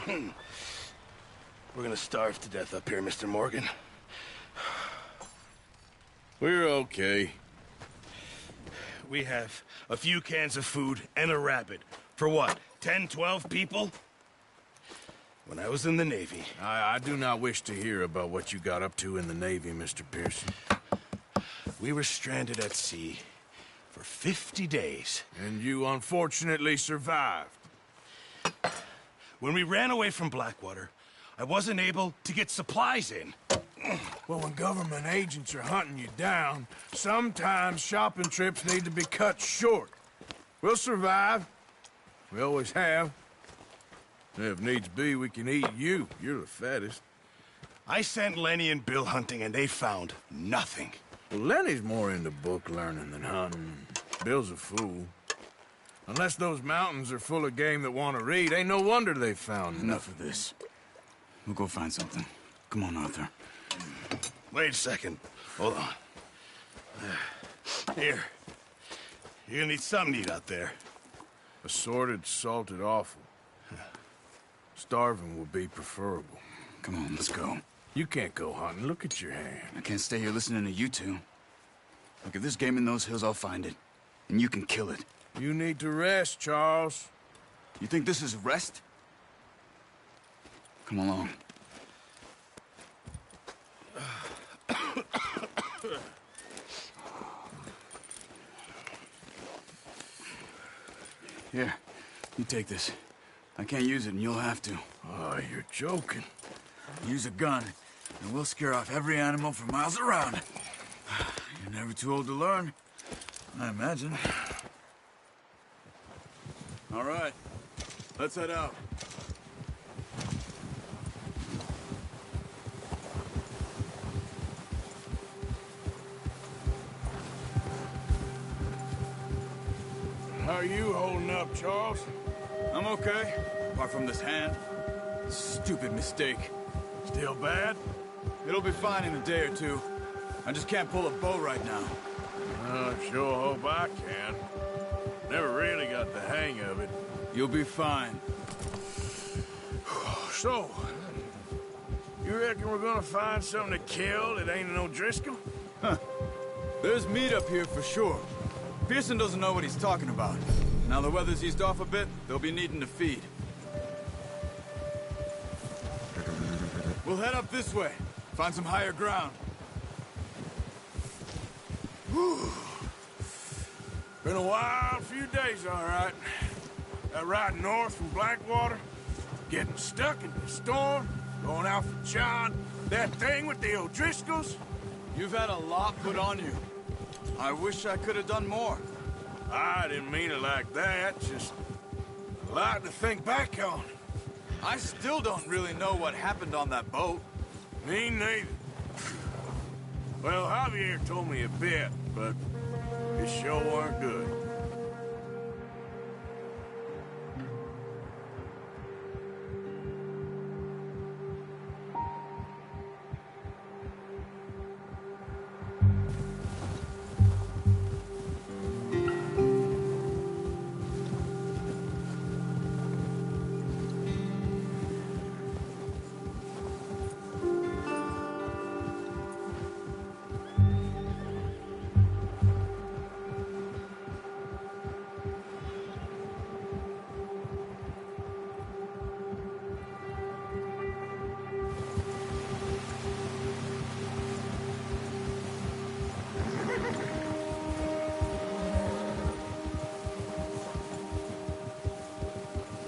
We're gonna starve to death up here, Mr. Morgan. We're okay. We have a few cans of food and a rabbit. For what, 10, 12 people? When I was in the Navy... I do not wish to hear about what you got up to in the Navy, Mr. Pearson. We were stranded at sea for 50 days. And you unfortunately survived. When we ran away from Blackwater, I wasn't able to get supplies in. Well, when government agents are hunting you down, sometimes shopping trips need to be cut short. We'll survive. We always have. If needs be, we can eat you. You're the fattest. I sent Lenny and Bill hunting, and they found nothing. Well, Lenny's more into book learning than hunting. Bill's a fool. Unless those mountains are full of game that want to read, ain't no wonder they found Enough of this. We'll go find something. Come on, Arthur. Wait a second. Hold on. Here. You're gonna need something to eat out there. Assorted, salted offal. Starving would be preferable. Come on, let's go. You can't go hunting. Look at your hand. I can't stay here listening to you two. Look, if there's game in those hills, I'll find it. And you can kill it. You need to rest, Charles. You think this is rest? Come along. Here, you take this. I can't use it, and you'll have to. Oh, you're joking. Use a gun, and we'll scare off every animal for miles around. You're never too old to learn, I imagine. All right, let's head out. How are you holding up, Charles? I'm okay, apart from this hand. Stupid mistake. Still bad? It'll be fine in a day or two. I just can't pull a bow right now. I sure hope I can. Never really got the hang of it. You'll be fine. So, you reckon we're gonna find something to kill that ain't an O'Driscoll? Huh. There's meat up here for sure. Pearson doesn't know what he's talking about. Now the weather's eased off a bit, they'll be needing to feed. We'll head up this way. Find some higher ground. Whew. Been a wild few days, all right. That ride north from Blackwater, getting stuck in the storm, going out for John, that thing with the O'Driscolls. You've had a lot put on you. I wish I could have done more. I didn't mean it like that, just a lot to think back on. I still don't really know what happened on that boat. Me neither. Well, Javier told me a bit, but it sure weren't good.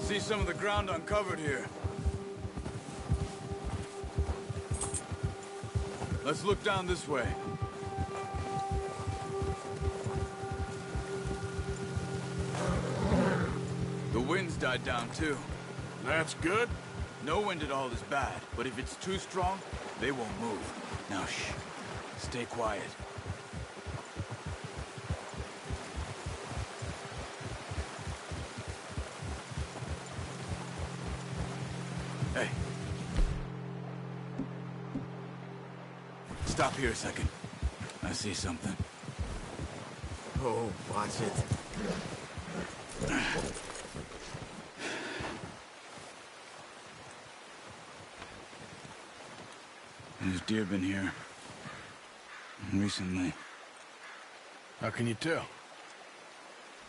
See some of the ground uncovered here. Let's look down this way. The wind's died down too. That's good. No wind at all is bad, but if it's too strong, they won't move. Now shh. Stay quiet. Hey. Stop here a second. I see something. Oh, watch it. There's deer been here. Recently. How can you tell?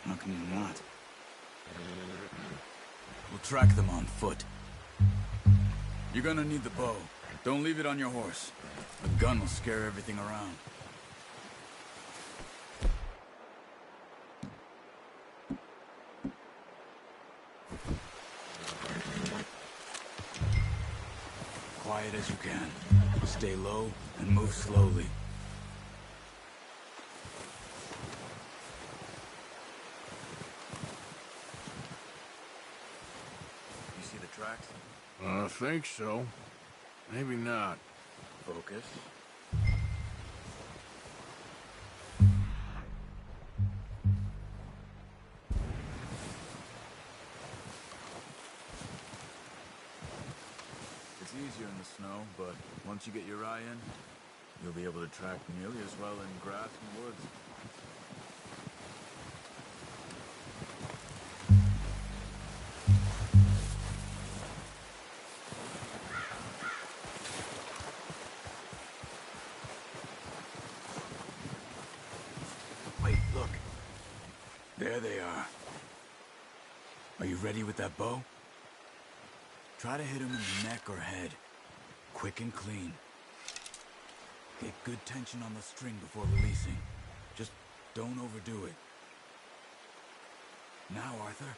How can you not? We'll track them on foot. You're gonna need the bow. Don't leave it on your horse. A gun will scare everything around. Quiet as you can. Stay low and move slowly. You see the tracks? I think so. Maybe not. Focus. It's easier in the snow, but once you get your eye in, you'll be able to track nearly as well in grass and woods. Wait, look. There they are. Are you ready with that bow? Try to hit him in the neck or head. Quick and clean. Get good tension on the string before releasing. Just don't overdo it. Now, Arthur.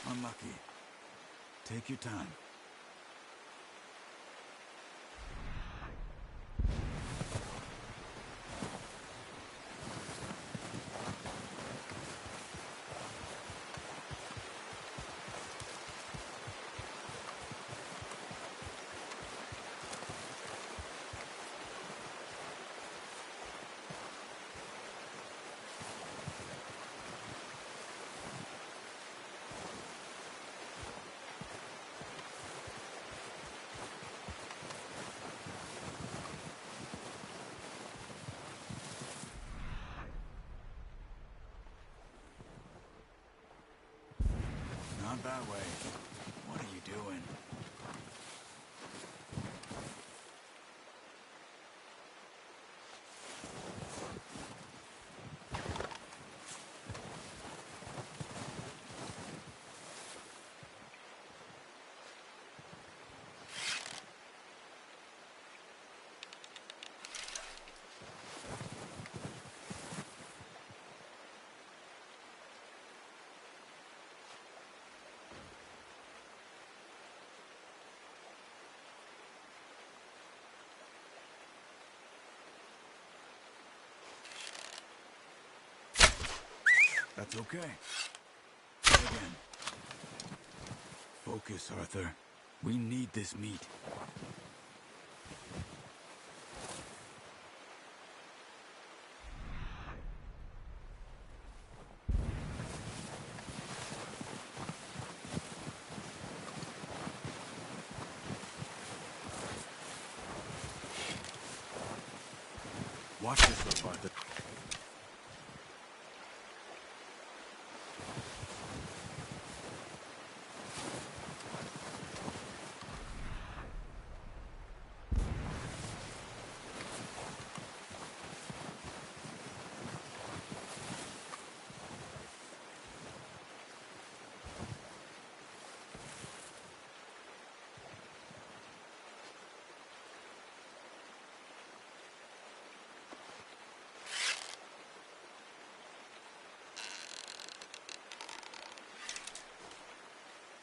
Unlucky. Take your time. Not that way. What are you doing? That's okay. Try again. Focus, Arthur. We need this meat. Watch yourself, Arthur.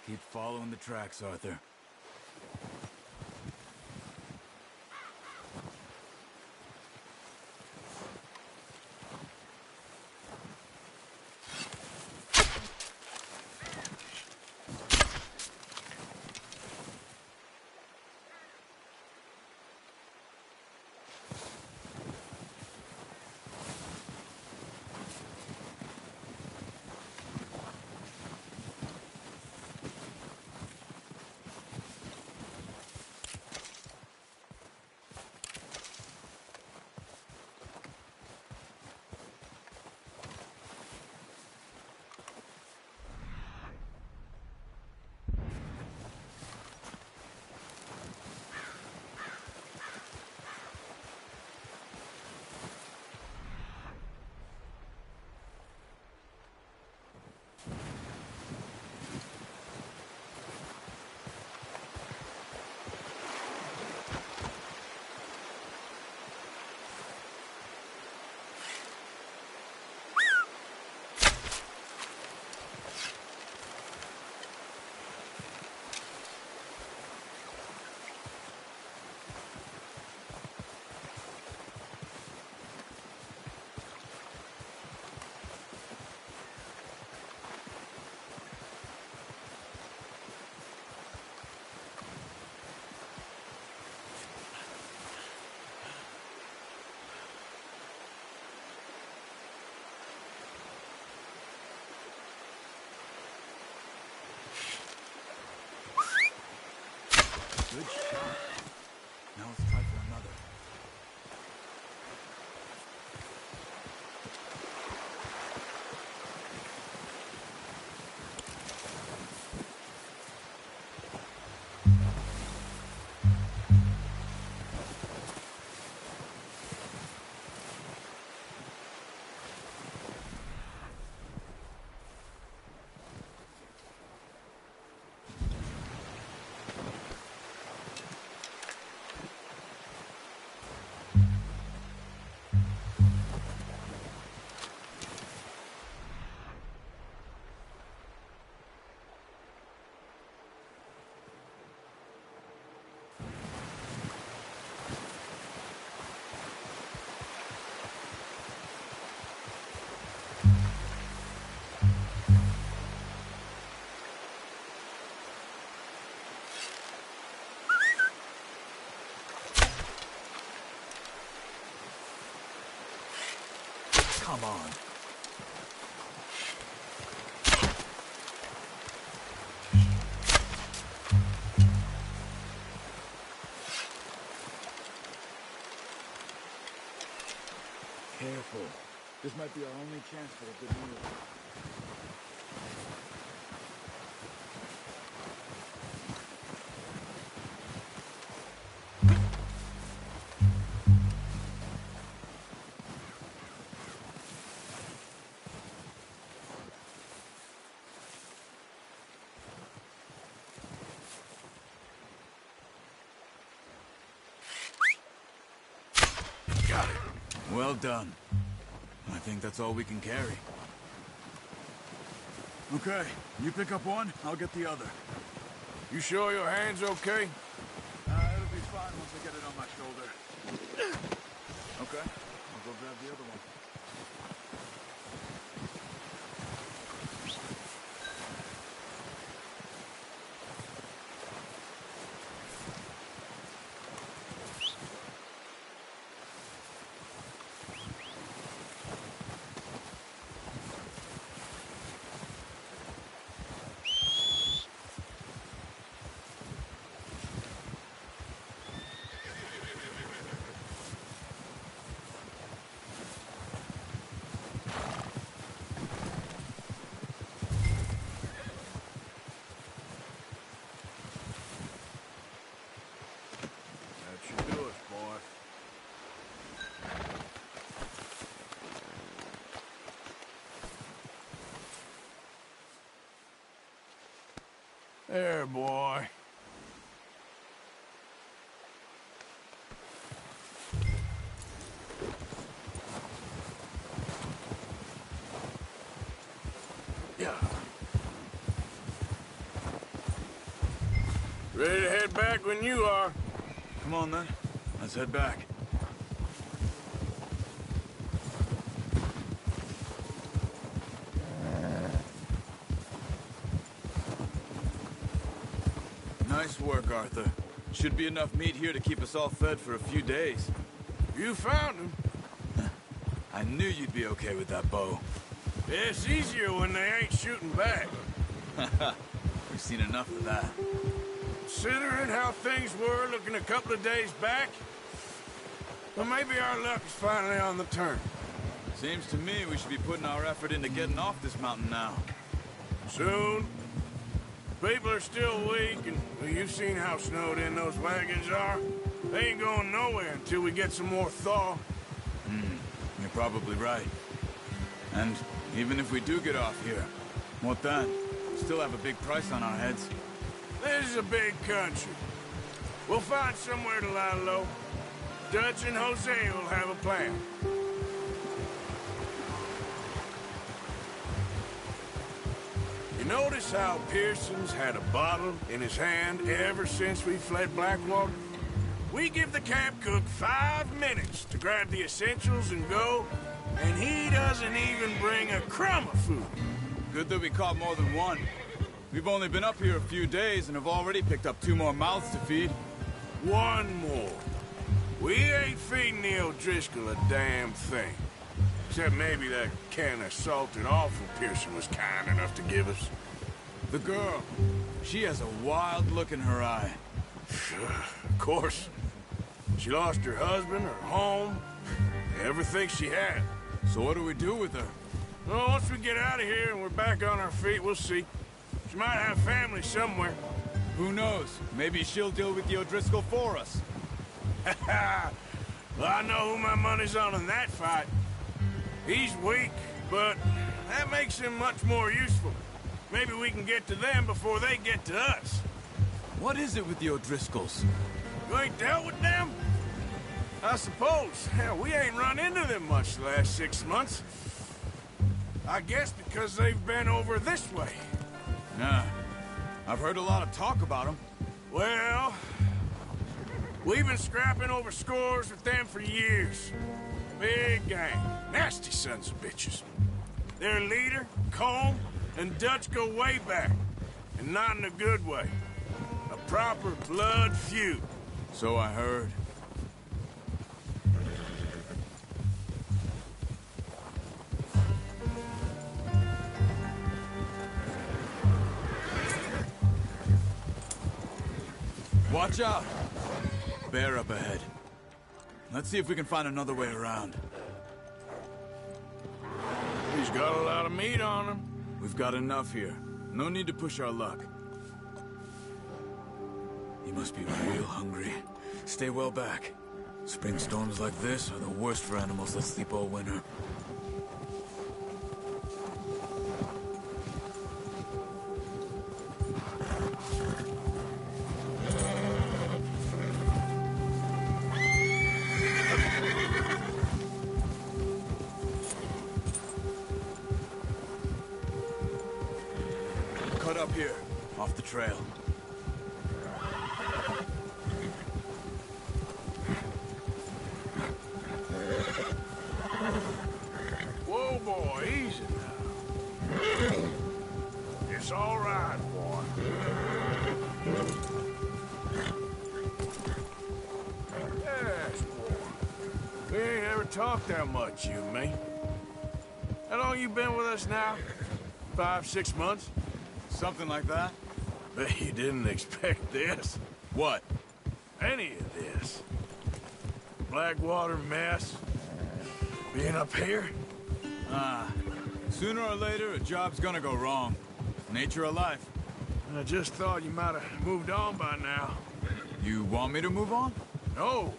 Keep following the tracks, Arthur. Good shot. Now let's try for another. Come on. Careful. This might be our only chance for a good meal. Got it. Well done. I think that's all we can carry. Okay, you pick up one, I'll get the other. You sure your hand's okay? It'll be fine once I get it on my shoulder. Okay, I'll go grab the other one. That should do it, boy. There, boy. Yeah. Ready to head back when you are. Come on then, let's head back. Nice work, Arthur. Should be enough meat here to keep us all fed for a few days. You found him. I knew you'd be okay with that bow. It's easier when they ain't shooting back. We've seen enough of that. Considering how things were looking a couple of days back, well, maybe our luck's finally on the turn. Seems to me we should be putting our effort into getting off this mountain now. Soon. People are still weak, and well, you've seen how snowed in those wagons are. They ain't going nowhere until we get some more thaw. You're probably right. And even if we do get off here, what then? Still have a big price on our heads. This is a big country. We'll find somewhere to lie low. Dutch and Jose will have a plan. You notice how Pearson's had a bottle in his hand ever since we fled Blackwater? We give the camp cook 5 minutes to grab the essentials and go, and he doesn't even bring a crumb of food. Good that we caught more than one. We've only been up here a few days and have already picked up 2 more mouths to feed. One more. We ain't feeding the O'Driscoll a damn thing. Except maybe that can of salted offal Pearson was kind enough to give us. The girl, she has a wild look in her eye. Of course. She lost her husband, her home, everything she had. So what do we do with her? Well, once we get out of here and we're back on our feet, we'll see. She might have family somewhere. Who knows? Maybe she'll deal with the O'Driscoll for us. Well, I know who my money's on in that fight. He's weak, but that makes him much more useful. Maybe we can get to them before they get to us. What is it with the O'Driscolls? You ain't dealt with them? I suppose. Hell, we ain't run into them much the last 6 months. I guess because they've been over this way. Nah. I've heard a lot of talk about them. Well, we've been scrapping over scores with them for years. Big gang. Nasty sons of bitches. Their leader, Colm, and Dutch go way back. And not in a good way. A proper blood feud. So I heard. Watch out! Bear up ahead. Let's see if we can find another way around. He's got a lot of meat on him. We've got enough here. No need to push our luck. He must be real hungry. Stay well back. Spring storms like this are the worst for animals that sleep all winter. Cut up here, off the trail. Whoa, boy, easy now. It's all right, boy. Yes, boy. We ain't ever talked that much, you and me. How long you been with us now? 5, 6 months? Something like that? Bet you didn't expect this. What? Any of this. Blackwater mess. Being up here? Sooner or later, a job's gonna go wrong. Nature of life. I just thought you might have moved on by now. You want me to move on? No.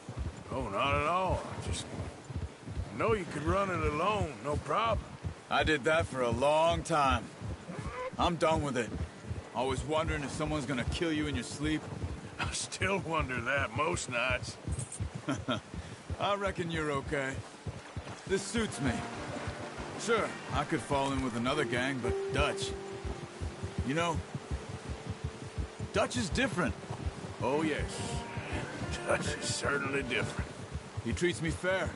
No, not at all. I know you could run it alone, no problem. I did that for a long time. I'm done with it. Always wondering if someone's gonna kill you in your sleep. I still wonder that most nights. I reckon you're okay. This suits me. Sure, I could fall in with another gang, but Dutch... You know, Dutch is different. Oh, yes. Dutch is certainly different. He treats me fair.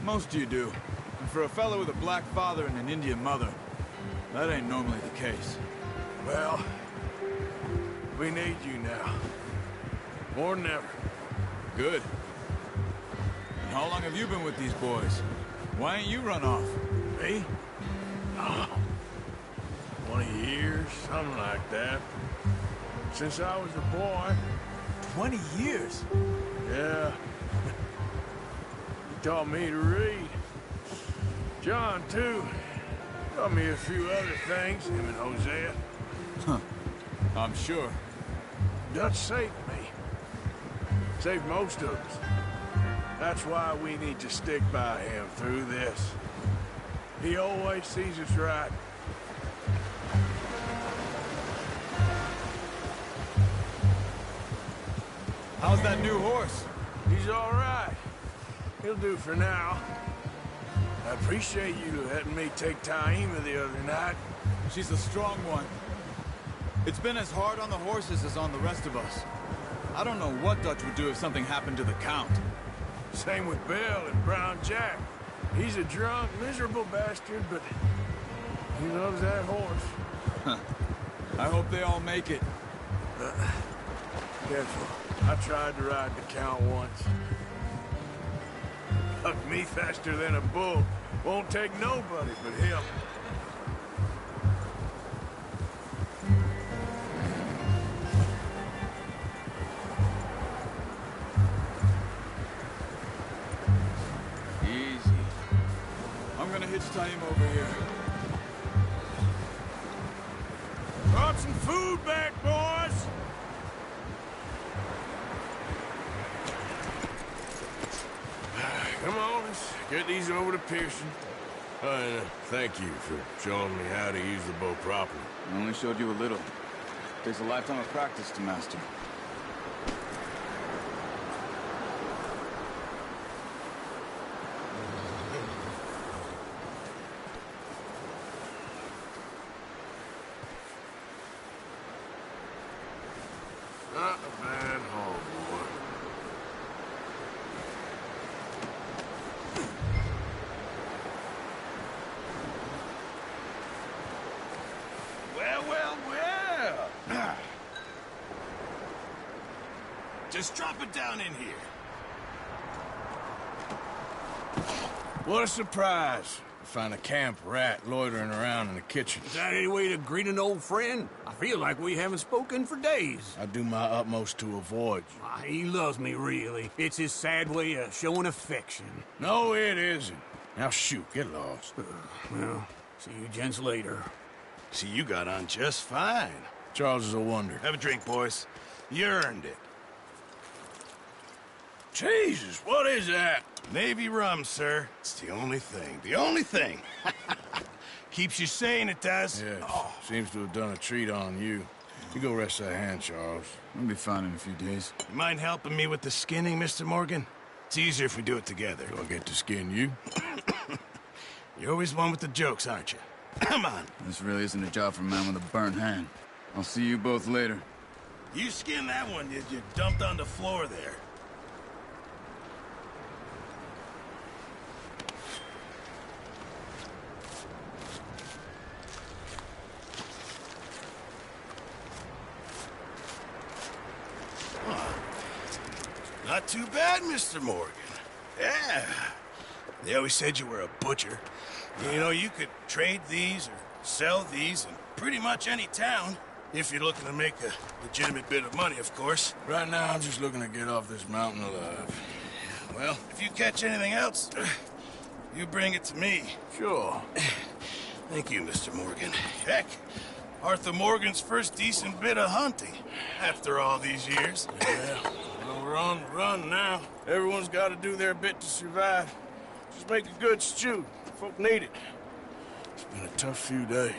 Most of you do. And for a fellow with a black father and an Indian mother, that ain't normally the case. Well, we need you now. More than ever. Good. And how long have you been with these boys? Why ain't you run off? Me? Oh, 20 years, something like that. Since I was a boy. 20 years? Yeah. He taught me to read. John, too. Taught me a few other things, him and Hosea. Huh. I'm sure. Dutch saved me. Saved most of us. That's why we need to stick by him through this. He always sees us right. How's that new horse? He's all right. He'll do for now. I appreciate you letting me take Taima the other night. She's a strong one. It's been as hard on the horses as on the rest of us. I don't know what Dutch would do if something happened to the Count. Same with Bill and Brown Jack. He's a drunk, miserable bastard, but he loves that horse. I hope they all make it. Careful. I tried to ride the Count once. Hucked me faster than a bull. Won't take nobody but him. Same over here. Brought some food back, boys! Come on, let's get these over to Pearson. And thank you for showing me how to use the bow properly. I only showed you a little. Takes a lifetime of practice to master. Not a bad haul, boy. Well, well, well. Just drop it down in here. What a surprise. To find a camp rat loitering around in the kitchen. Is that any way to greet an old friend? I feel like we haven't spoken for days. I do my utmost to avoid you. Ah, he loves me, really. It's his sad way of showing affection. No, it isn't. Now shoot, get lost. Well, see you gents later. See, you got on just fine. Charles is a wonder. Have a drink, boys. You earned it. Jesus, what is that? Navy rum, sir. It's the only thing. The only thing. Keeps you sane, it does. Yes, seems to have done a treat on you. You go rest that hand, Charles. I'll be fine in a few days. You mind helping me with the skinning, Mr. Morgan? It's easier if we do it together. Do I get to skin you? You're always one with the jokes, aren't you? Come on. This really isn't a job for a man with a burnt hand. I'll see you both later. You skinned that one you dumped on the floor there. Not too bad, Mr. Morgan. Yeah. They always said you were a butcher. You know, you could trade these or sell these in pretty much any town. If you're looking to make a legitimate bit of money, of course. Right now, I'm just looking to get off this mountain alive. Well, if you catch anything else, you bring it to me. Sure. Thank you, Mr. Morgan. Heck, Arthur Morgan's first decent bit of hunting after all these years. Yeah, well, we're on the run now. Everyone's got to do their bit to survive. Just make a good stew. Folk need it. It's been a tough few days.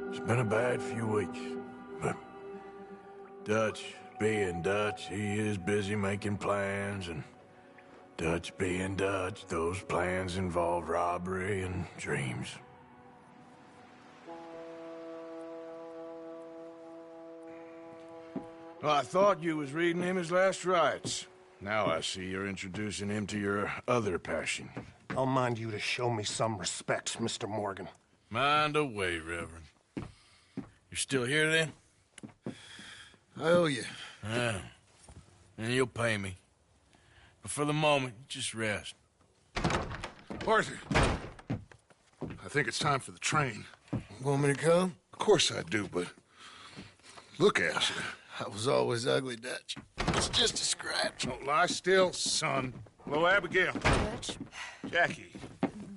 It's been a bad few weeks, but Dutch being Dutch, he is busy making plans, and Dutch being Dutch, those plans involve robbery and dreams. Well, I thought you was reading him his last rites. Now I see you're introducing him to your other passion. I'll mind you to show me some respect, Mr. Morgan. Mind away, Reverend. You're still here, then? I owe you. Yeah. And you'll pay me. But for the moment, just rest. Arthur, I think it's time for the train. Want me to come? Of course I do, but look at you. I was always ugly, Dutch. It's just a scratch. Don't lie still, son. Hello, Abigail. Dutch, Jackie.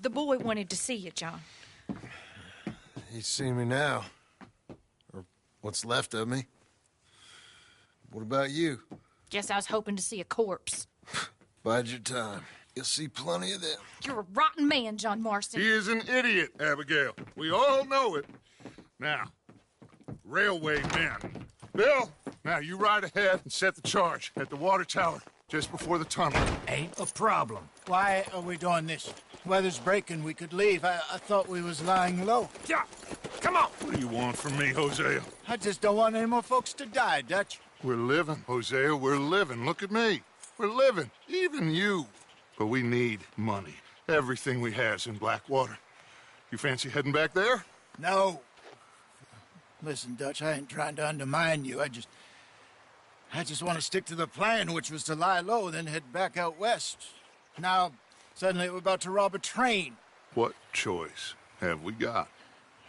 the boy wanted to see you, John. He's seen me now. Or what's left of me. What about you? Guess I was hoping to see a corpse. Bide your time. You'll see plenty of them. You're a rotten man, John Marston. He is an idiot, Abigail. We all know it. Now, railway men. Bill, now you ride ahead and set the charge at the water tower just before the tunnel. Ain't a problem. Why are we doing this? Weather's breaking. We could leave. I thought we was lying low. Yeah, come on. What do you want from me, Hosea? I just don't want any more folks to die, Dutch. We're living, Hosea. We're living. Look at me. We're living. Even you. But we need money. Everything we has in Blackwater. You fancy heading back there? No. Listen, Dutch, I ain't trying to undermine you. I just want to stick to the plan, which was to lie low, then head back out west. Now, suddenly we're about to rob a train. What choice have we got?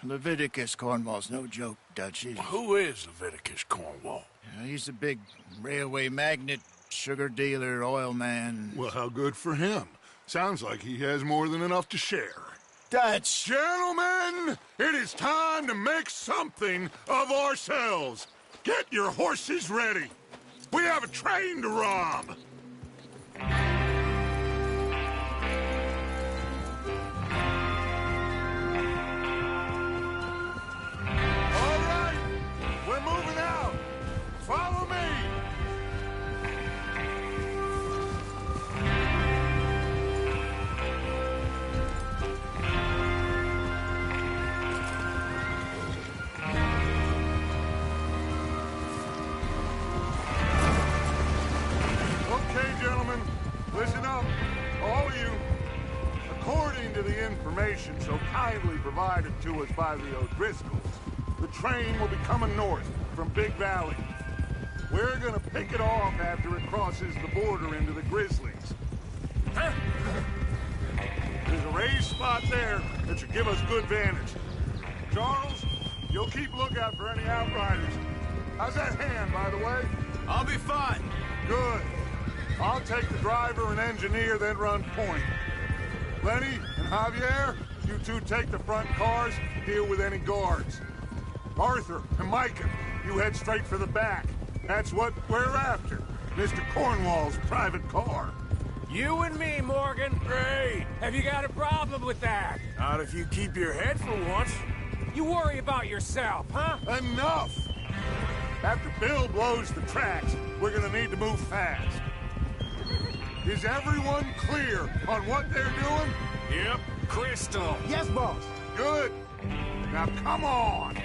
Leviticus Cornwall's no joke, Dutch. Who is Leviticus Cornwall? He's a big railway magnate, sugar dealer, oil man. Well, how good for him. Sounds like he has more than enough to share. Dutch! Gentlemen, it is time to make something of ourselves. Get your horses ready. We have a train to rob. All right, we're moving out. Follow me. Okay, gentlemen, listen up, all of you. According to the information so kindly provided to us by the O'Driscolls, the train will be coming north from Big Valley. We're gonna pick it off after it crosses the border into the Grizzlies. There's a raised spot there that should give us good vantage. Charles, you'll keep lookout for any outriders. How's that hand, by the way? I'll be fine. Good. I'll take the driver and engineer, then run point. Lenny and Javier, you two take the front cars, deal with any guards. Arthur and Micah, you head straight for the back. That's what we're after. Mr. Cornwall's private car. You and me, Morgan. Great. Have you got a problem with that? Not if you keep your head for once. You worry about yourself, huh? Enough! After Bill blows the tracks, we're gonna need to move fast. Is everyone clear on what they're doing? Yep. Crystal. Yes, boss. Good. Now come on.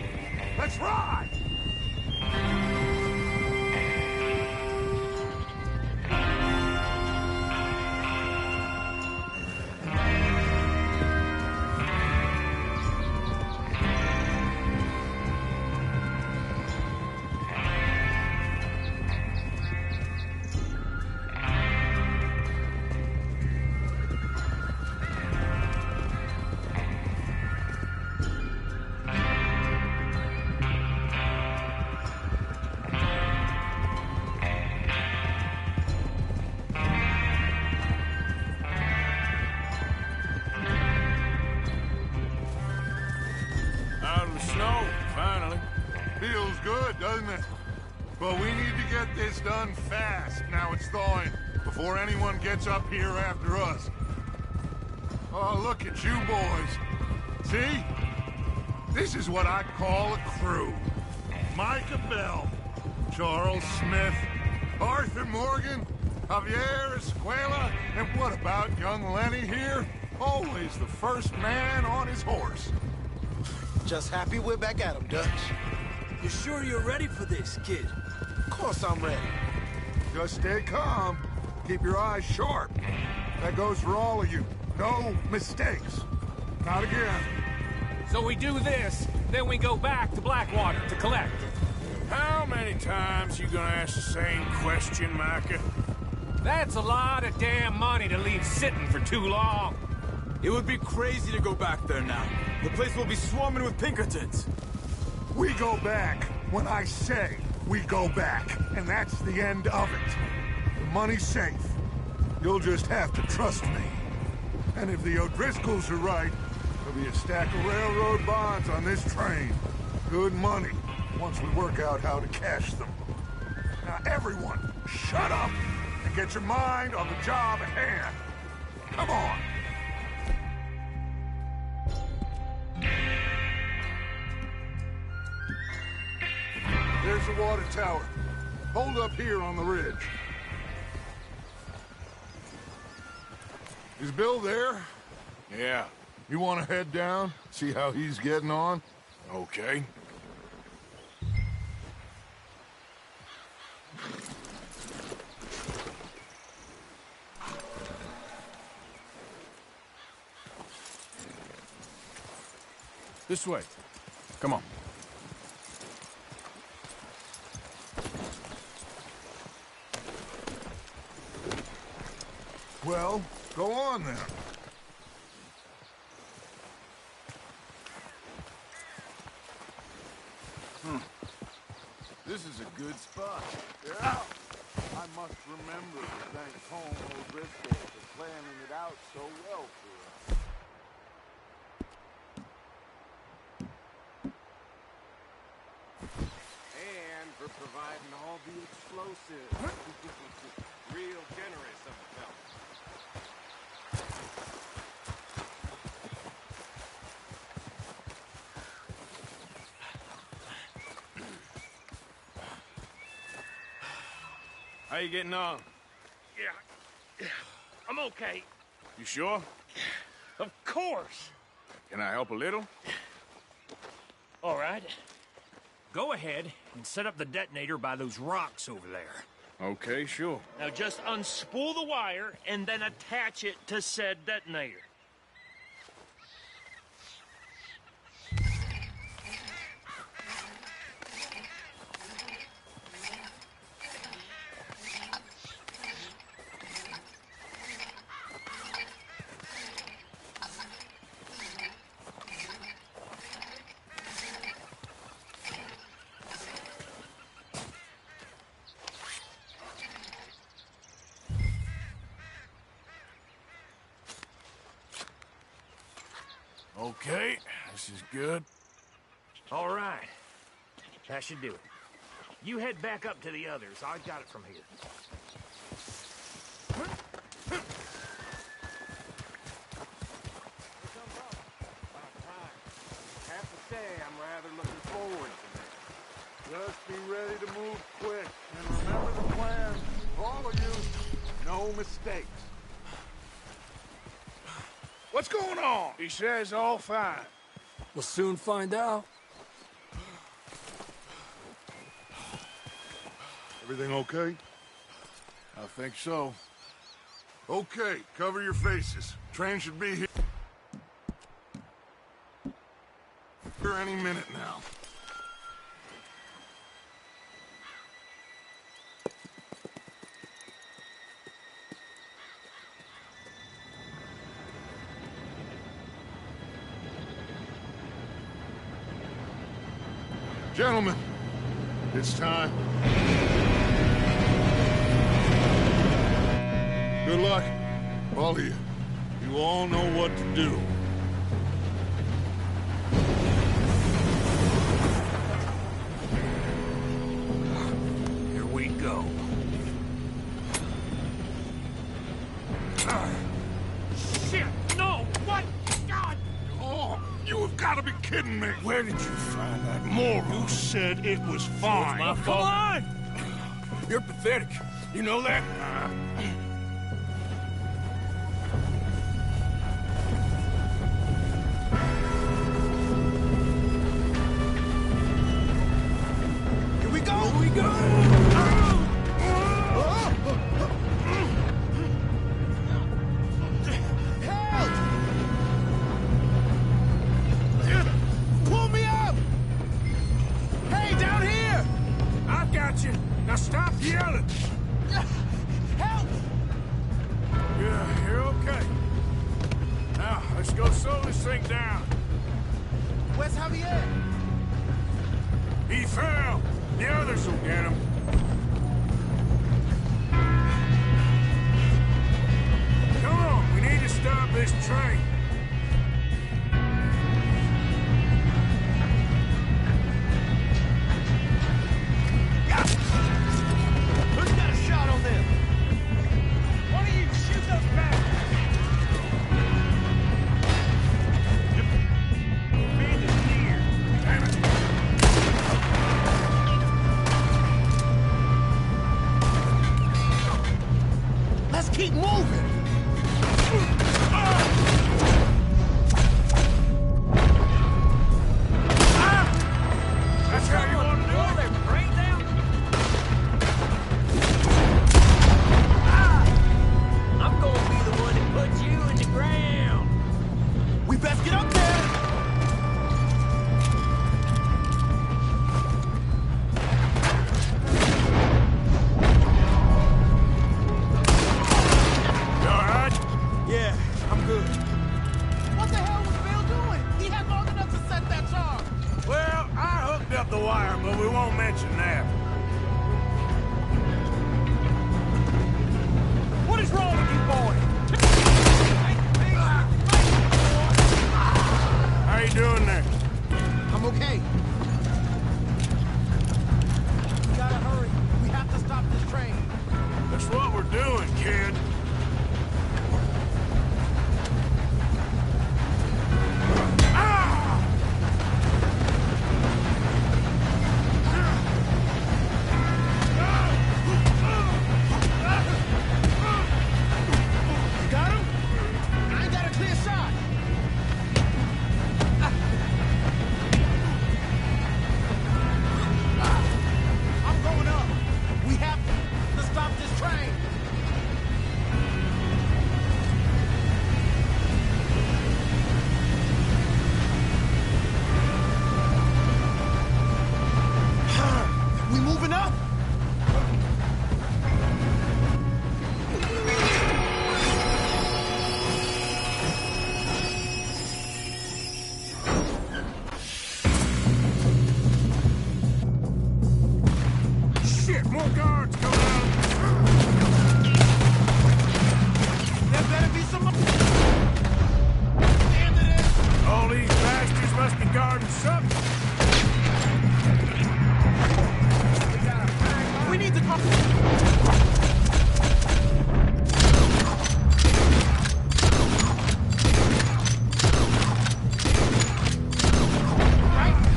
Let's ride! Out of the snow, finally. Feels good, doesn't it? But we need to get this done fast, now it's thawing, before anyone gets up here after us. Oh, look at you boys. See? This is what I call a crew. Micah Bell, Charles Smith, Arthur Morgan, Javier Escuela, and what about young Lenny here? Always the first man on his horse. Just happy we're back at 'em, Dutch. You sure you're ready for this, kid? Of course I'm ready. Just stay calm. Keep your eyes sharp. That goes for all of you. No mistakes. Not again. So we do this, then we go back to Blackwater to collect. How many times you gonna ask the same question, Micah? That's a lot of damn money to leave sitting for too long. It would be crazy to go back there now. The place will be swarming with Pinkertons. We go back when I say we go back, and that's the end of it. The money's safe. You'll just have to trust me. And if the O'Driscolls are right, there'll be a stack of railroad bonds on this train. Good money, once we work out how to cash them. Now everyone, shut up and get your mind on the job at hand. Come on. There's the water tower. Hold up here on the ridge. Is Bill there? Yeah. You want to head down, see how he's getting on? Okay. This way. Come on. Well, go on then. spot. Yeah. I must remember to thank Holmes O'Driscoll for planning it out so well for us. And for providing all the explosives. Real generous of the fella. How you getting on? Yeah, I'm okay. You sure? Of course. Can I help a little? All right. Go ahead and set up the detonator by those rocks over there. Okay, sure. Now just unspool the wire and then attach it to said detonator. Okay, this is good. All right. That should do it. You head back up to the others. I got it from here. Have to say, I'm rather looking forward to this. Just be ready to move quick. And remember the plan. All of you, no mistakes. What's going on? He says all fine. We'll soon find out. Everything okay? I think so. Okay, cover your faces. Train should be here any minute now. Gentlemen, it's time. Good luck, all of you. You all know what to do. Here we go. Shit! No! What? God! Oh, you have got to be kidding me. Where did you find that moron? You said it was fine. My Come fault. on! You're pathetic. You know that? Here we go! Here we go! Help! Pull me up! Hey, down here! I've got you. Now stop yelling. Help! Yeah, you're okay. Now, let's go slow this thing down. Where's Javier? He fell. The others will get him. Come on, we need to stop this train. Who's got a shot on them? One of you, shoot those bastards! Man is near. Damn it. Let's keep moving! That's how you want to do it? Their brains out. I'm gonna be the one that puts you in the ground. We best get up there! kid. Got him? I ain't got a clear shot. I'm going up. We have to stop this train. We moving up? Shit, more guards coming out. There better be some. End of this. All these bastards must be guarding something. We need to come.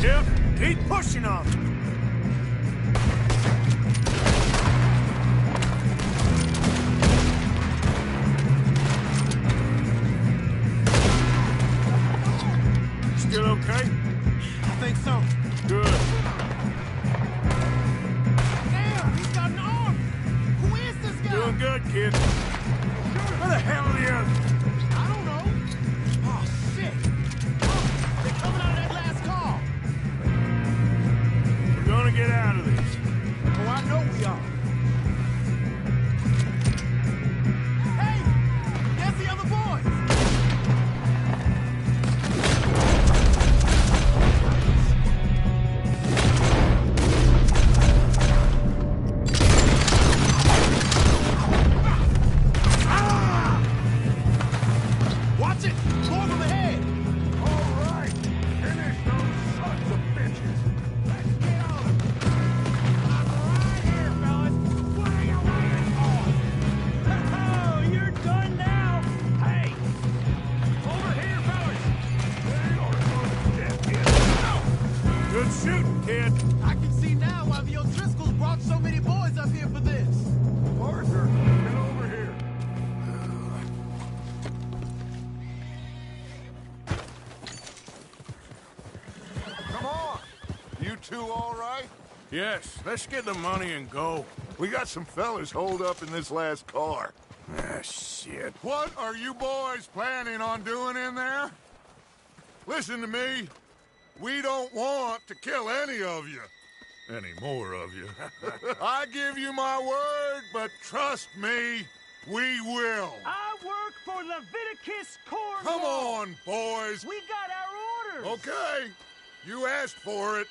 Yep, keep pushing on. Still okay? I think so. Good. Damn, he's got an arm. Who is this guy? Doing good, kid. Where the hell are the others? I don't know. Oh, shit. Oh, they're coming out of that last car. We're gonna get out of this. Oh, I know we are. Hey, there's the other boys. Watch it! More of them ahead! All right. Finish those sons of bitches. Let's get on them. Right here, fellas. What are you waiting for? Oh, you're done now. Hey, over here, fellas. Good shooting, kid. I can see now why the O'Driscolls brought so many boys up here for this. Arthur, get over here. Come on. You two all right? Yes, let's get the money and go. We got some fellas holed up in this last car. Ah, shit. What are you boys planning on doing in there? Listen to me. We don't want to kill any of you. Any more of you. I give you my word, but trust me, we will. I work for Leviticus Cornwall. Come on, boys. We got our orders. Okay. You asked for it.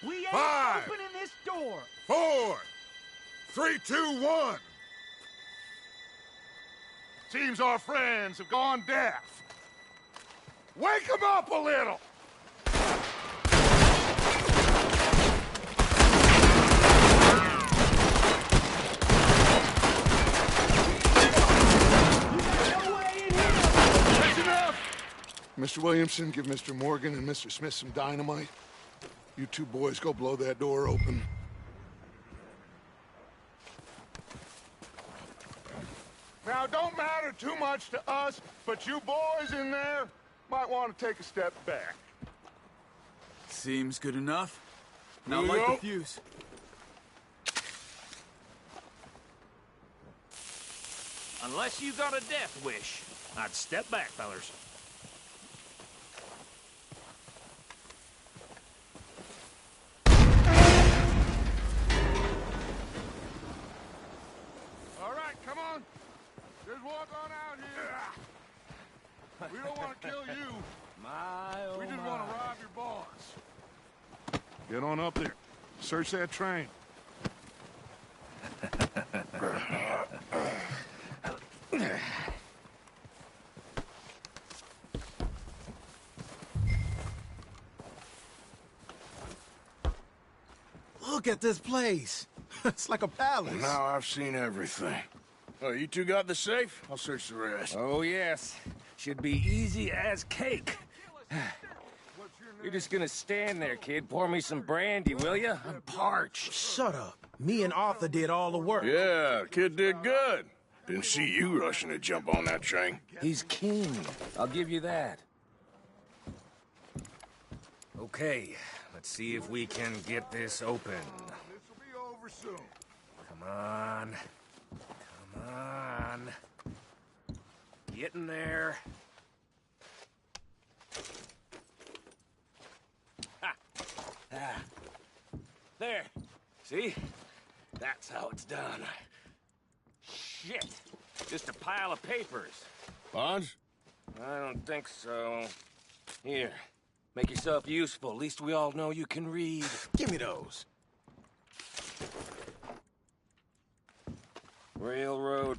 We ain't 5, opening this door. 4, 3, 2, 1. Seems our friends have gone deaf. Wake them up a little. That's enough. Mr. Williamson, give Mr. Morgan and Mr. Smith some dynamite. You two boys go blow that door open. Now, it don't matter too much to us, but you boys in there might want to take a step back. Seems good enough. Now Here we light go. the fuse. Unless you got a death wish, I'd step back, fellers. All right, come on. Just walk on out here. We don't want to kill you. We just want to rob your boss. Get on up there. Search that train. Look at this place. It's like a palace. Now I've seen everything. Oh, you two got the safe? I'll search the rest. Oh, yes. Should be easy as cake. You're just gonna stand there, kid. Pour me some brandy, will ya? I'm parched. Shut up. Me and Arthur did all the work. Yeah, kid did good. Didn't see you rushing to jump on that train. He's keen. I'll give you that. Okay, let's see if we can get this open. This'll be over soon. Come on. Come on. Get in there. Ha! Ah. There. See? That's how it's done. Shit. Just a pile of papers. Bonds? I don't think so. Here. Make yourself useful. At least we all know you can read. Give me those. Railroad.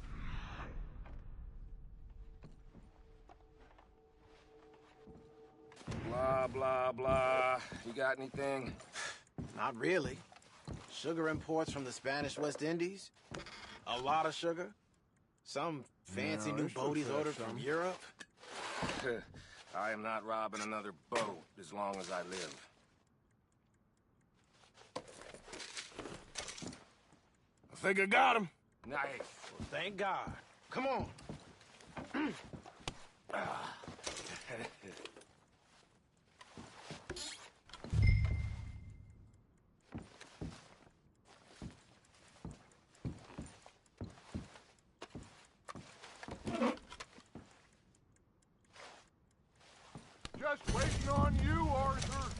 Blah, blah, blah. You got anything? Not really. Sugar imports from the Spanish West Indies. A lot of sugar. Some fancy new boaties ordered from Europe. I am not robbing another boat as long as I live. I think I got him. Nice. Well, thank God. Come on. Just waiting on you, Arthur.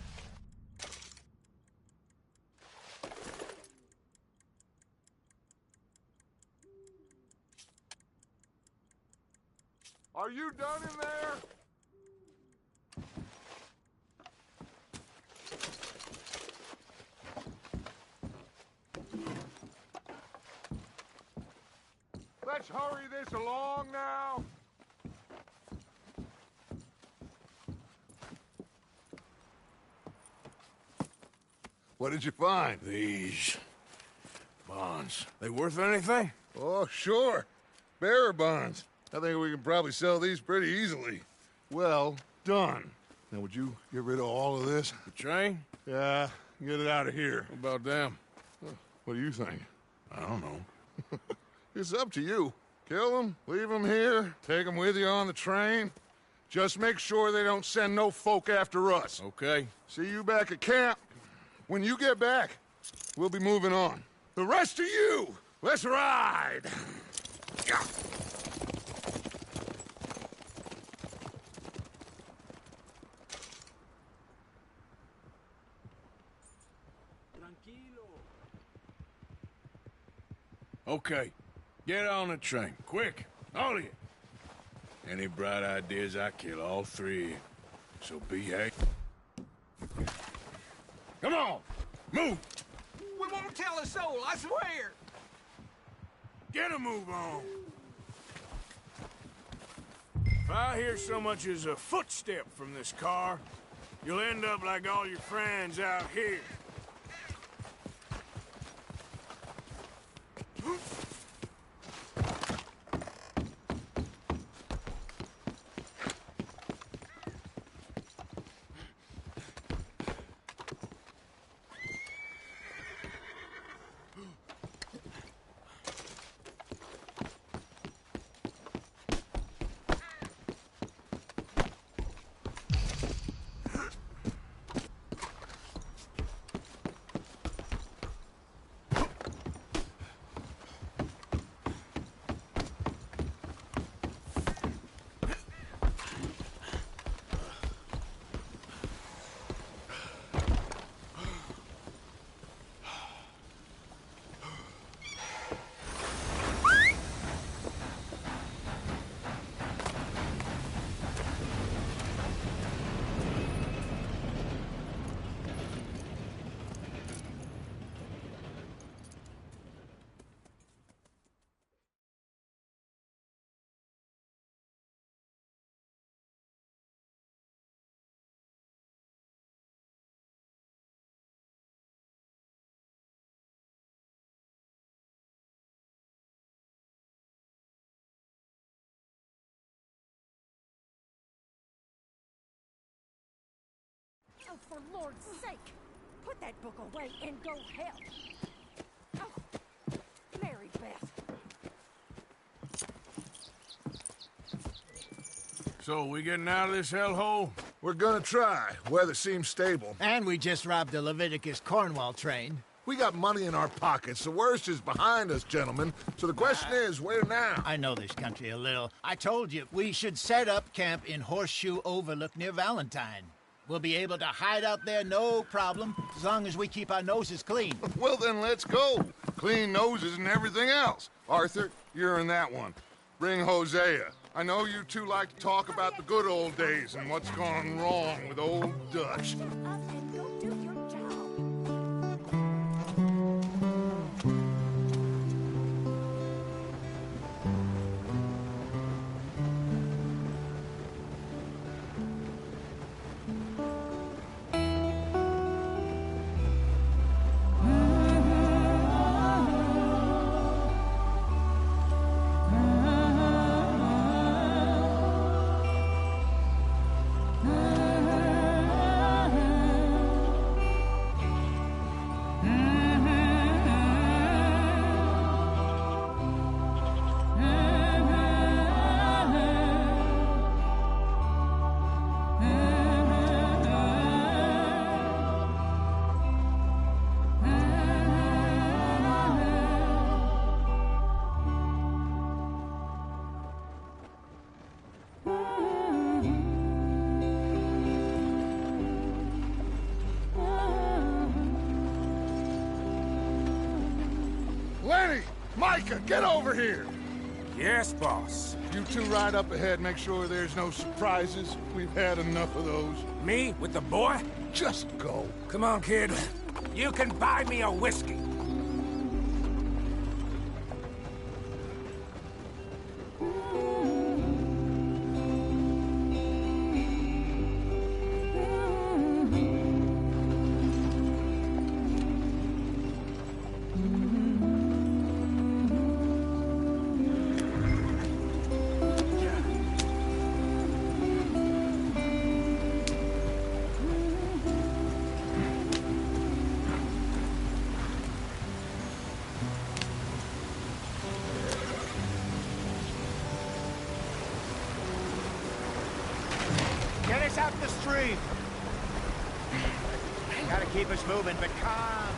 Are you done in there? Let's hurry this along now. What did you find? These bonds. They worth anything? Oh, sure. Bearer bonds. I think we can probably sell these pretty easily. Well done. Now, would you get rid of all of this? The train? Yeah, get it out of here. What about them? What do you think? I don't know. It's up to you. Kill them, leave them here, take them with you on the train. Just make sure they don't send no folk after us. Okay. See you back at camp. When you get back, we'll be moving on. The rest of you, let's ride! Yeah. Okay. Get on the train. Quick. All of you. Any bright ideas, I kill all three. So behave. Come on! Move! We won't tell a soul, I swear! Get a move on! If I hear so much as a footstep from this car, you'll end up like all your friends out here. For Lord's sake, put that book away and go help. Oh, Mary Beth. So, we getting out of this hellhole? We're gonna try. Weather seems stable. And we just robbed a Leviticus Cornwall train. We got money in our pockets. The worst is behind us, gentlemen. So the question is, where now? I know this country a little. I told you, we should set up camp in Horseshoe Overlook near Valentine. We'll be able to hide out there, no problem, as long as we keep our noses clean. Well, then let's go. Clean noses and everything else. Arthur, you're in that one. Bring Hosea. I know you two like to talk about the good old days and what's gone wrong with old Dutch. And go do your job. Lenny! Micah, get over here! Yes, boss. You two ride up ahead, make sure there's no surprises. We've had enough of those. Me with the boy? Just go. Come on, kid. You can buy me a whiskey. Get us out the stream. Gotta keep us moving, but calm.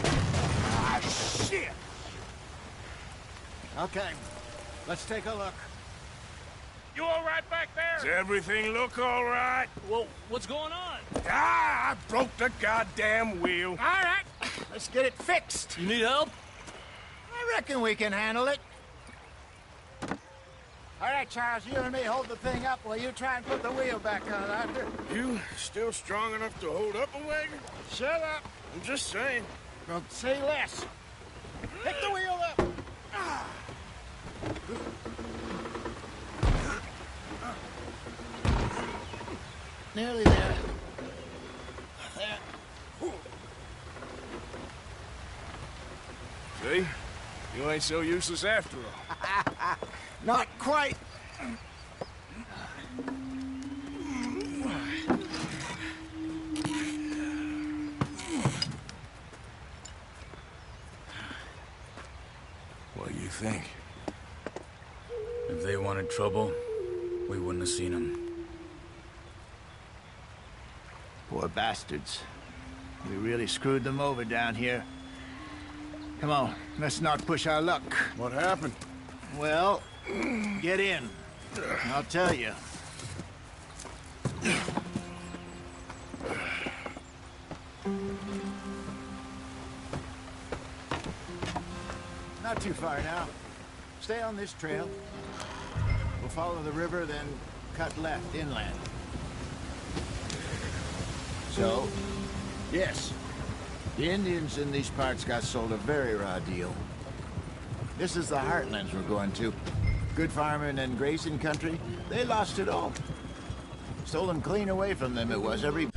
Ah, shit! Okay, let's take a look. You all right back there? Does everything look all right? Well, what's going on? Ah, I broke the goddamn wheel. All right, let's get it fixed. You need help? I reckon we can handle it. All right, Charles, you and me hold the thing up while you try and put the wheel back on, Arthur. You still strong enough to hold up a wagon? Shut up. I'm just saying. Well, say less. Pick the wheel up. Nearly there. There. See? You ain't so useless after all. Not quite. What do you think? If they wanted trouble, we wouldn't have seen them. Poor bastards. We really screwed them over down here. Come on, let's not push our luck. What happened? Well, get in. I'll tell you. Not too far now. Stay on this trail. We'll follow the river, then cut left inland. So, yes, the Indians in these parts got sold a very raw deal. This is the heartlands we're going to. Good farming and grazing country, they lost it all. Stolen clean away from them it was every...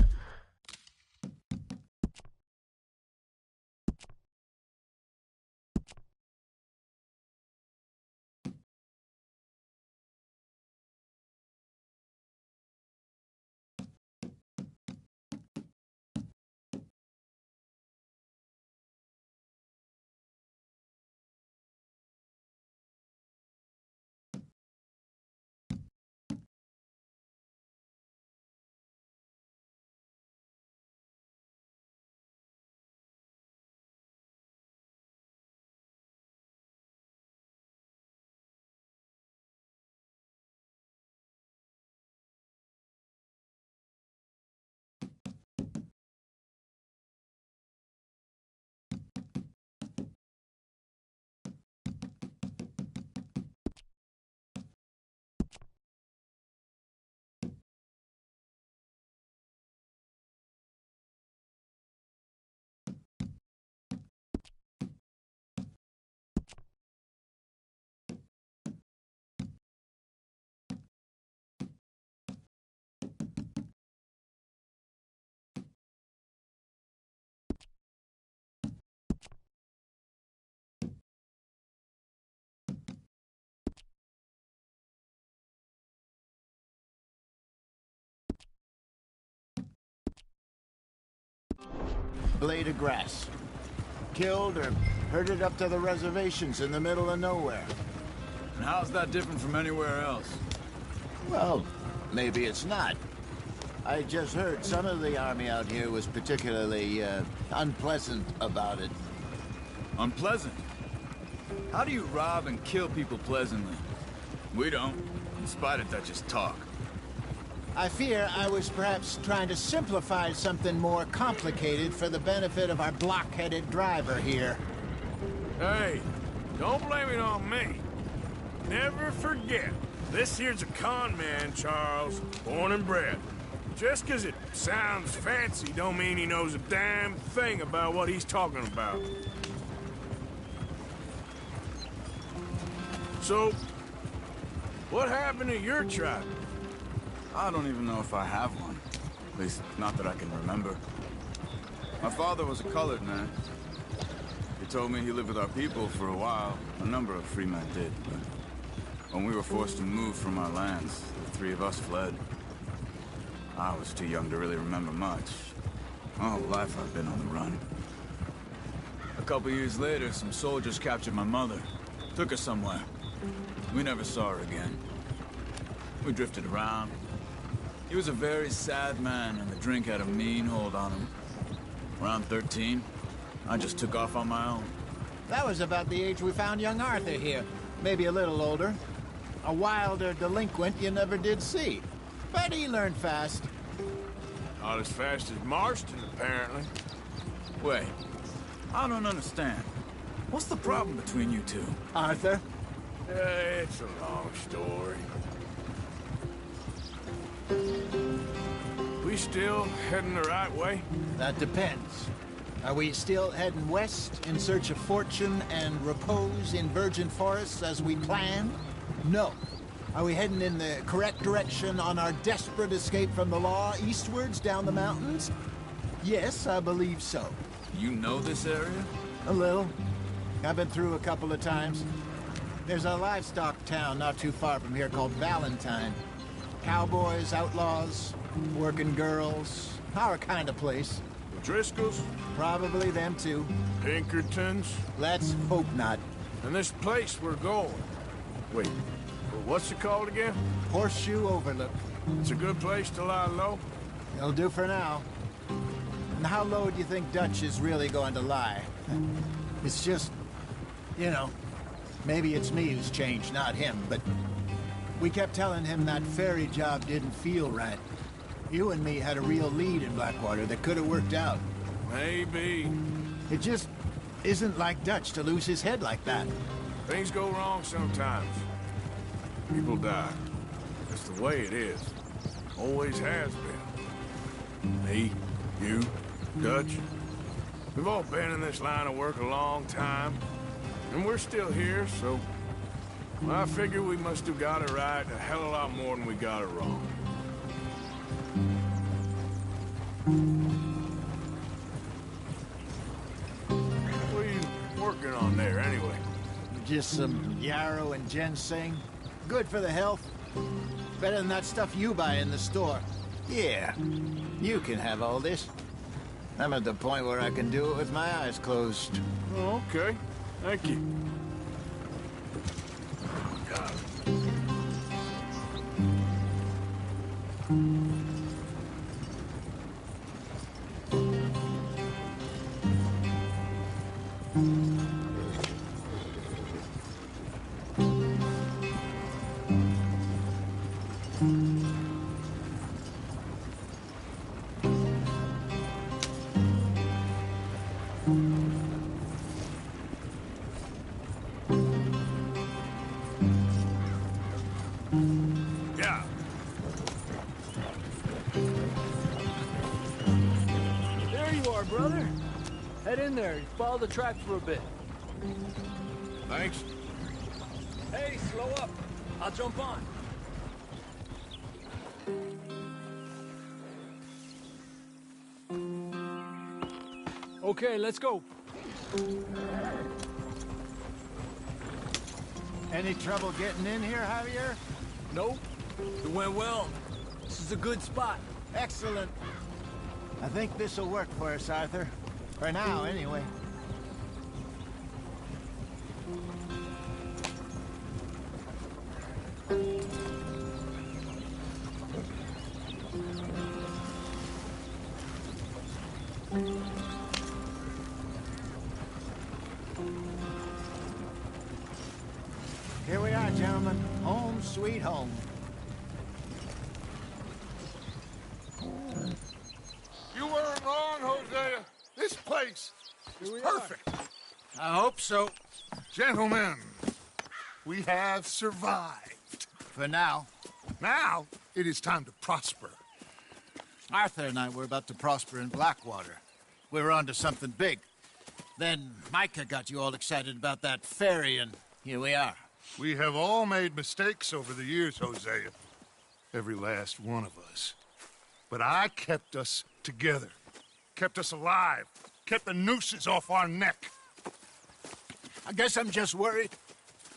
blade of grass. Killed or herded up to the reservations in the middle of nowhere. And how's that different from anywhere else? Well, maybe it's not. I just heard some of the army out here was particularly, unpleasant about it. Unpleasant? How do you rob and kill people pleasantly? We don't, in spite of Dutch's talk. I fear I was perhaps trying to simplify something more complicated for the benefit of our block-headed driver here. Hey, don't blame it on me. Never forget, this here's a con man, Charles, born and bred. Just 'cause it sounds fancy don't mean he knows a damn thing about what he's talking about. So, what happened to your tribe? I don't even know if I have one. At least, not that I can remember. My father was a colored man. He told me he lived with our people for a while. A number of free men did, but when we were forced to move from our lands, the three of us fled. I was too young to really remember much. My whole life I've been on the run. A couple years later, some soldiers captured my mother. Took her somewhere. We never saw her again. We drifted around. He was a very sad man, and the drink had a mean hold on him. Around 13, I just took off on my own. That was about the age we found young Arthur here. Maybe a little older. A wilder delinquent you never did see. But he learned fast. Not as fast as Marston, apparently. Wait, I don't understand. What's the problem between you two? Arthur? It's a long story. We still heading the right way? That depends. Are we still heading west in search of fortune and repose in virgin forests as we planned? No. Are we heading in the correct direction on our desperate escape from the law eastwards down the mountains? Yes, I believe so. You know this area? A little. I've been through a couple of times. There's a livestock town not too far from here called Valentine. Cowboys, outlaws, working girls, our kind of place. The Driscolls? Probably them too. Pinkertons? Let's hope not. And this place we're going. Wait, what's it called again? Horseshoe Overlook. It's a good place to lie low? It'll do for now. And how low do you think Dutch is really going to lie? It's just, you know, maybe it's me who's changed, not him, but we kept telling him that ferry job didn't feel right. You and me had a real lead in Blackwater that could have worked out. Maybe. It just isn't like Dutch to lose his head like that. Things go wrong sometimes. People die. That's the way it is. Always has been. Me, you, Dutch. We've all been in this line of work a long time. And we're still here, so I figure we must have got it right a hell of a lot more than we got it wrong. What are you working on there, anyway? Just some yarrow and ginseng. Good for the health. Better than that stuff you buy in the store. Yeah, you can have all this. I'm at the point where I can do it with my eyes closed. Oh, okay. Thank you. Yeah. There you are, brother. Head in there and follow the track for a bit. Thanks. Hey, slow up. I'll jump on. Okay, let's go. Any trouble getting in here, Javier? Nope. It went well. This is a good spot. Excellent. I think this'll work for us, Arthur. For now, anyway. Here we are, gentlemen. Home sweet home. You weren't wrong, Hosea. This place is perfect. I hope so. Gentlemen, we have survived. For now. Now, it is time to prosper. Arthur and I were about to prosper in Blackwater. We were onto something big. Then Micah got you all excited about that ferry, and here we are. We have all made mistakes over the years, Hosea. Every last one of us. But I kept us together. Kept us alive. Kept the nooses off our neck. I guess I'm just worried.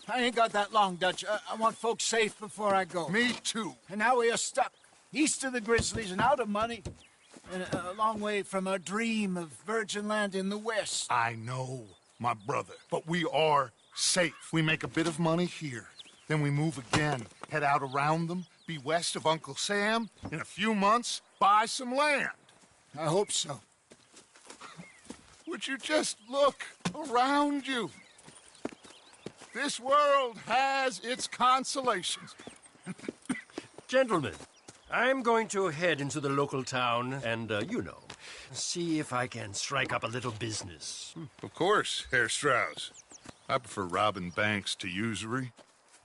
I ain't got that long, Dutch. I want folks safe before I go. Me too. And now we are stuck. East of the Grizzlies and out of money. And a long way from our dream of virgin land in the west. I know, my brother. But we are safe. We make a bit of money here. Then we move again. Head out around them. Be west of Uncle Sam. In a few months, buy some land. I hope so. Would you just look around you? This world has its consolations. Gentlemen, I'm going to head into the local town and, see if I can strike up a little business. Of course, Herr Strauss. I prefer robbing banks to usury.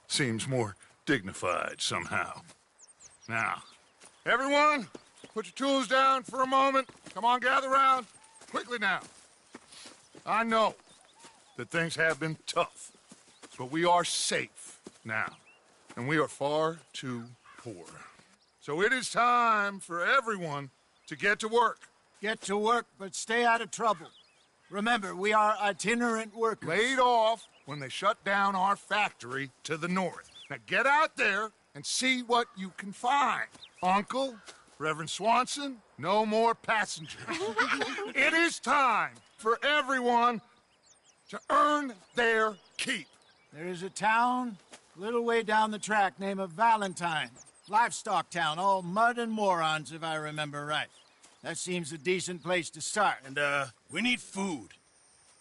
Seems more dignified somehow. Now, everyone, put your tools down for a moment. Come on, gather round. Quickly now. I know that things have been tough, but we are safe now, and we are far too poor. So it is time for everyone to get to work. Get to work, but stay out of trouble. Remember, we are itinerant workers. Laid off when they shut down our factory to the north. Now get out there and see what you can find. Uncle, Reverend Swanson, no more passengers. It is time for everyone to earn their keep. There is a town a little way down the track named Valentine. Livestock town, all mud and morons, if I remember right. That seems a decent place to start. And, we need food.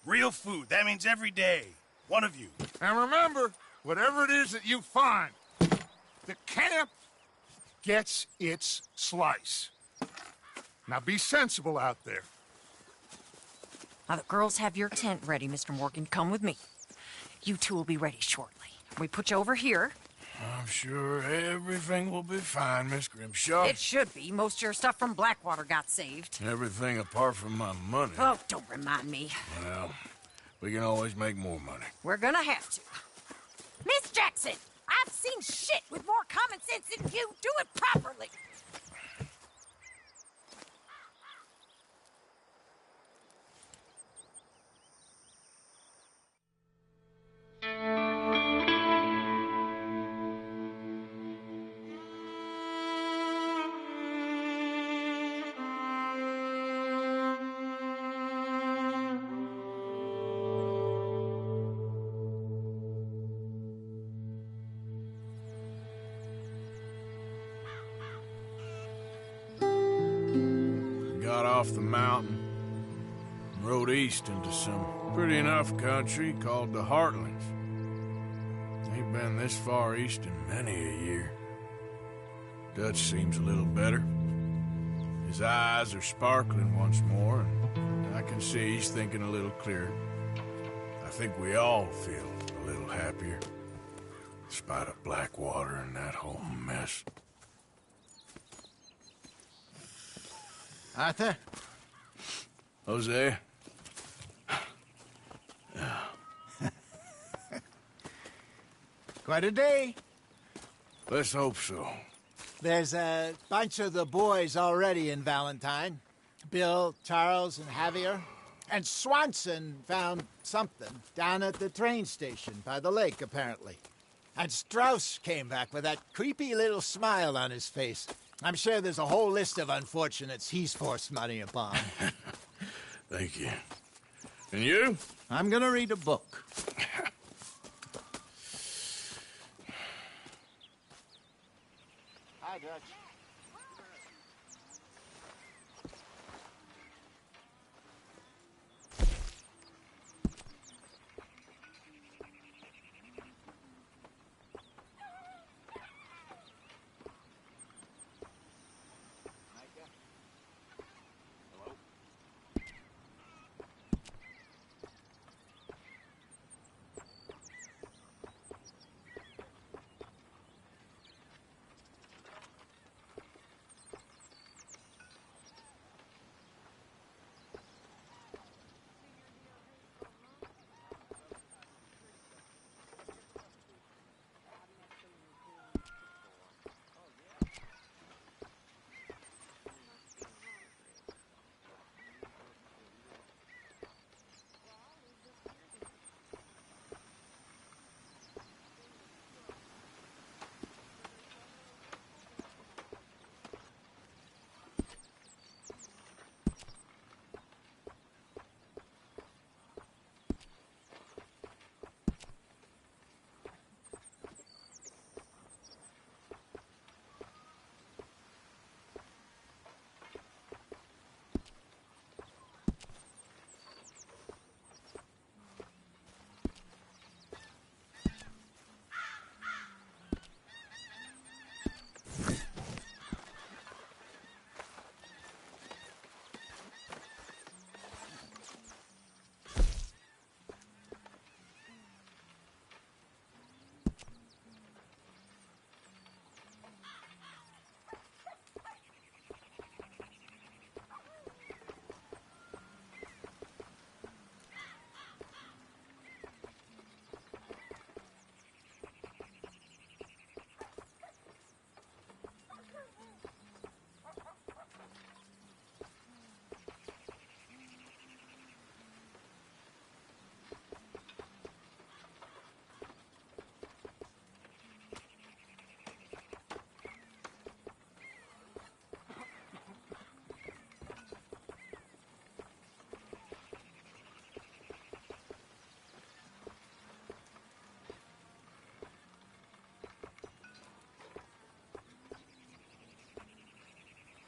Real food. That means every day. One of you. And remember, whatever it is that you find, the camp gets its slice. Now be sensible out there. Now, the girls have your tent ready, Mr. Morgan. Come with me. You two will be ready shortly. We put you over here. I'm sure everything will be fine, Miss Grimshaw. It should be. Most of your stuff from Blackwater got saved. Everything apart from my money. Oh, don't remind me. Well, we can always make more money. We're gonna have to. Miss Jackson, I've seen shit with more common sense than you. Do it properly. Got off the mountain, rode east into some pretty enough country called the Heartlands. Ain't been this far east in many a year. Dutch seems a little better. His eyes are sparkling once more, and I can see he's thinking a little clearer. I think we all feel a little happier, in spite of Blackwater and that whole mess. Arthur? Jose? Quite a day. Let's hope so. There's a bunch of the boys already in Valentine. Bill, Charles, and Javier. And Swanson found something down at the train station by the lake, apparently. And Strauss came back with that creepy little smile on his face. I'm sure there's a whole list of unfortunates he's forced money upon. Thank you. And you? I'm gonna read a book. Hi, Dutch.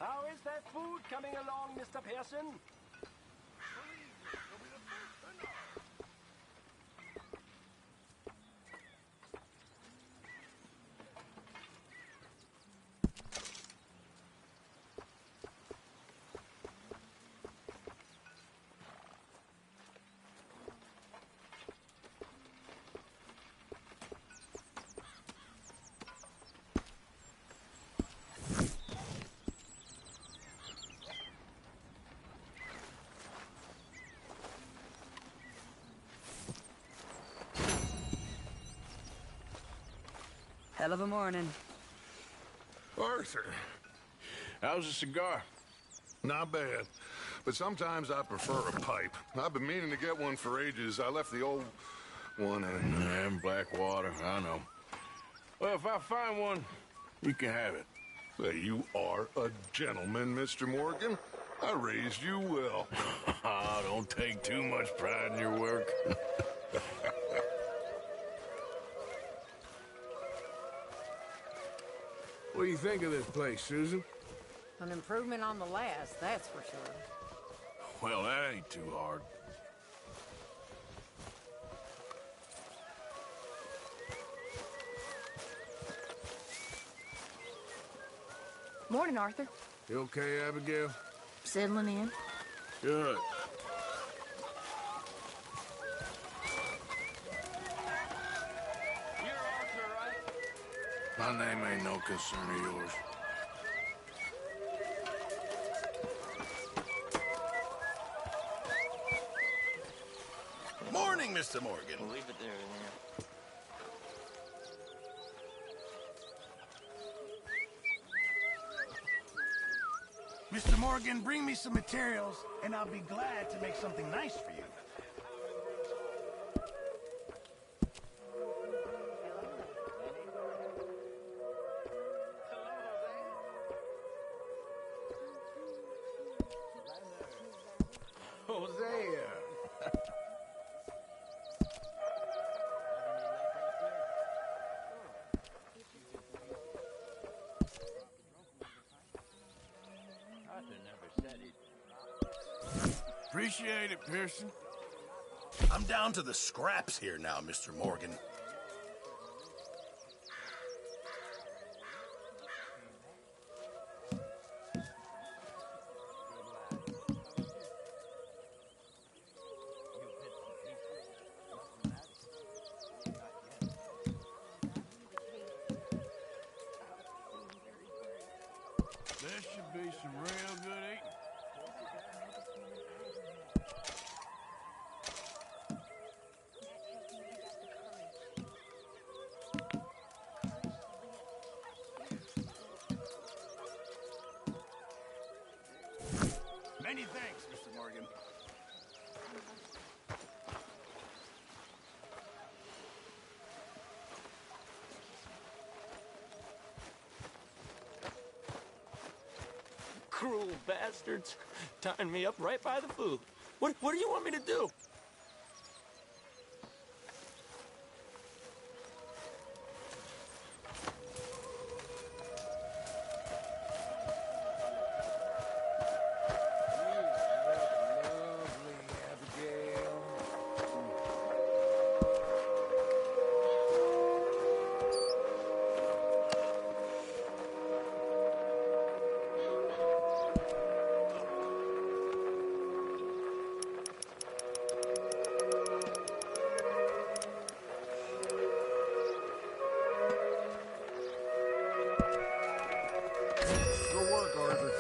How is that food coming along, Mr. Pearson? Hell of a morning. Arthur, how's a cigar? Not bad, but sometimes I prefer a pipe. I've been meaning to get one for ages. I left the old one in Blackwater, I know. Well, if I find one, you can have it. Well, you are a gentleman, Mr. Morgan. I raised you well. Don't take too much pride in your work. What do you think of this place, Susan? An improvement on the last, that's for sure. Well, that ain't too hard. Morning, Arthur. You okay, Abigail? Settling in. Good. My name ain't no concern of yours. Morning, Mr. Morgan. We'll leave it there then. Mr. Morgan, bring me some materials, and I'll be glad to make something nice for you. Jose? Appreciate it, Pearson. I'm down to the scraps here now, Mr. Morgan. There should be some real good eating. Many thanks, Mr. Morgan. Cruel bastards. Tying me up right by the food. What do you want me to do? Good work, Arthur.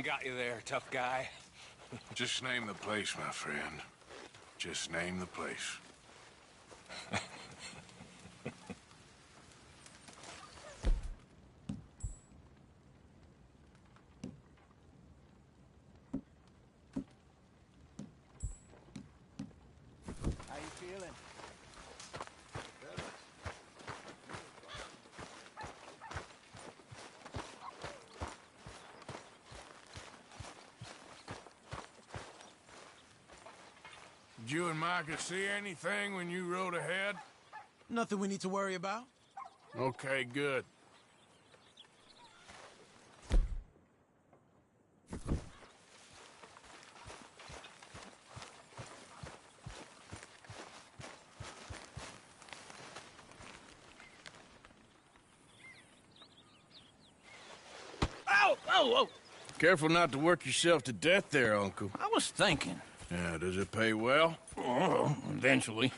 Got you there, tough guy. Just name the place, my friend. Just name the place. How you feeling? Did you and Micah see anything when you rode ahead? Nothing we need to worry about. Okay, good. Ow! Oh, oh! Careful not to work yourself to death there, Uncle. I was thinking. Yeah, does it pay well? Oh, eventually.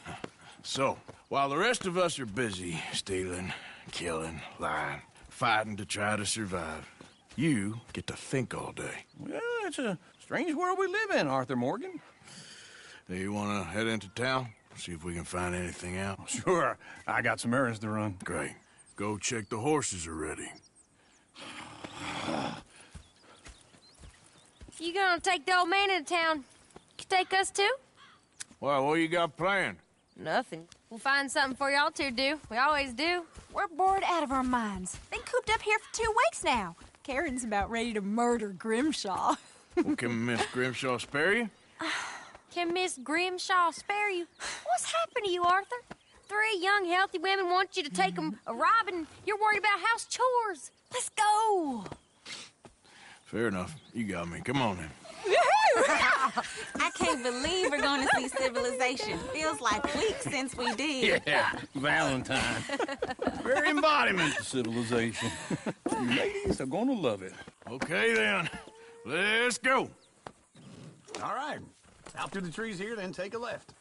So, while the rest of us are busy stealing, killing, lying, fighting to try to survive, you get to think all day. Well, it's a strange world we live in, Arthur Morgan. Do you want to head into town? See if we can find anything out? Sure. I got some errands to run. Great. Go check the horses are ready. You gonna take the old man into town? You take us too? Well, what you got planned? Nothing. We'll find something for y'all to do. We always do. We're bored out of our minds. Been cooped up here for 2 weeks now. Karen's about ready to murder Grimshaw. Well, can Miss Grimshaw spare you? Can Miss Grimshaw spare you? What's happened to you, Arthur? 3 young, healthy women want you to take them a robbing. You're worried about house chores. Let's go. Fair enough. You got me. Come on then. I can't believe we're going to see civilization. Feels like weeks since we did. Yeah, Valentine. Very embodiment of civilization. You ladies are gonna love it. Okay then. Let's go. All right. Out through the trees here, then take a left.